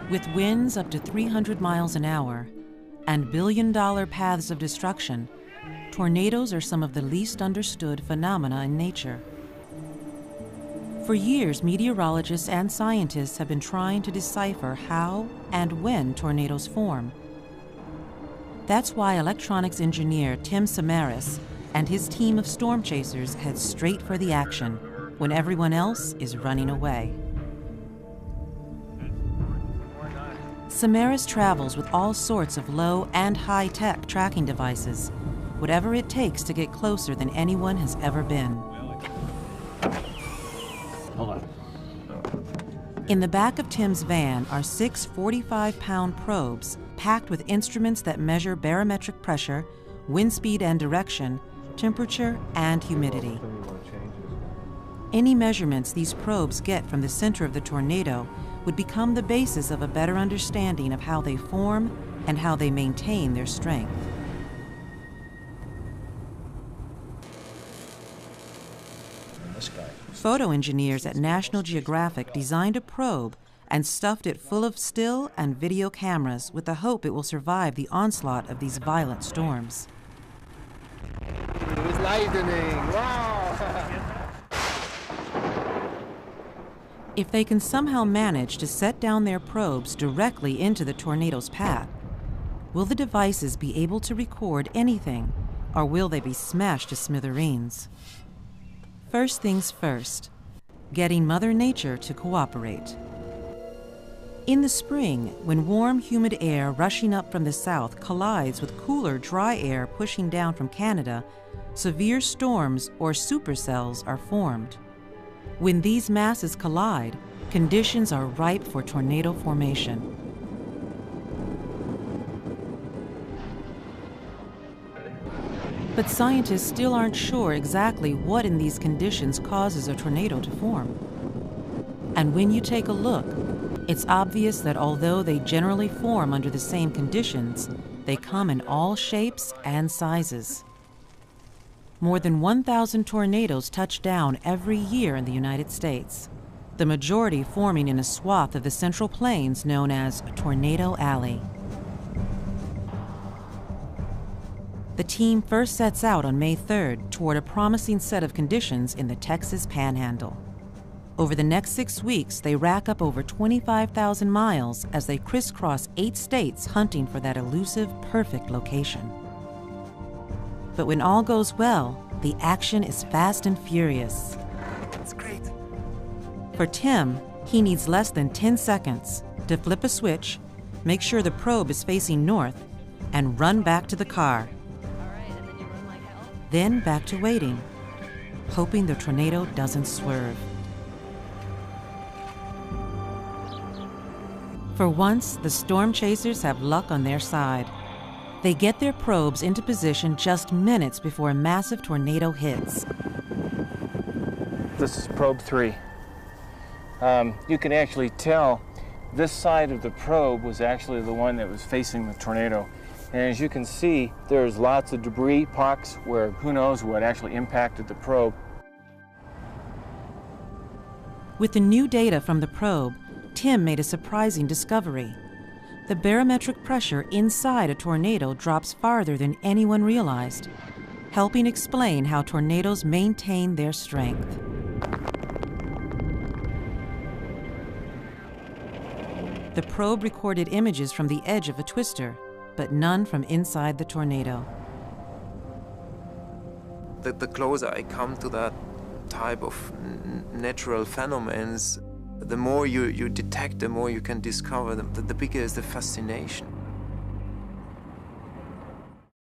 With winds up to 300 miles an hour and billion-dollar paths of destruction, tornadoes are some of the least understood phenomena in nature. For years, meteorologists and scientists have been trying to decipher how and when tornadoes form. That's why electronics engineer Tim Samaras and his team of storm chasers head straight for the action when everyone else is running away. Samaras travels with all sorts of low and high-tech tracking devices, whatever it takes to get closer than anyone has ever been. Hold on. In the back of Tim's van are 6 45-pound probes packed with instruments that measure barometric pressure, wind speed and direction, temperature, and humidity. Any measurements these probes get from the center of the tornado would become the basis of a better understanding of how they form and how they maintain their strength. Photo engineers at National Geographic designed a probe and stuffed it full of still and video cameras with the hope it will survive the onslaught of these violent storms. It's lightning! Wow! If they can somehow manage to set down their probes directly into the tornado's path, will the devices be able to record anything, or will they be smashed to smithereens? First things first, getting Mother Nature to cooperate. In the spring, when warm, humid air rushing up from the south collides with cooler, dry air pushing down from Canada, severe storms or supercells are formed. When these masses collide, conditions are ripe for tornado formation. But scientists still aren't sure exactly what in these conditions causes a tornado to form. And when you take a look, it's obvious that although they generally form under the same conditions, they come in all shapes and sizes. More than 1,000 tornadoes touch down every year in the United States, the majority forming in a swath of the Central Plains known as Tornado Alley. The team first sets out on May 3rd toward a promising set of conditions in the Texas Panhandle. Over the next 6 weeks, they rack up over 25,000 miles as they crisscross 8 states hunting for that elusive, perfect location. But when all goes well, the action is fast and furious. That's great. For Tim, he needs less than 10 seconds to flip a switch, make sure the probe is facing north, and run back to the car. And then you run like hell? Then back to waiting, hoping the tornado doesn't swerve. For once, the storm chasers have luck on their side. They get their probes into position just minutes before a massive tornado hits. This is probe 3. You can actually tell this side of the probe was actually the one that was facing the tornado. And as you can see, there's lots of debris pockets where who knows what actually impacted the probe. With the new data from the probe, Tim made a surprising discovery. The barometric pressure inside a tornado drops farther than anyone realized, helping explain how tornadoes maintain their strength. The probe recorded images from the edge of a twister, but none from inside the tornado. The closer I come to that type of natural phenomena, the more you detect, the more you can discover, the bigger is the fascination.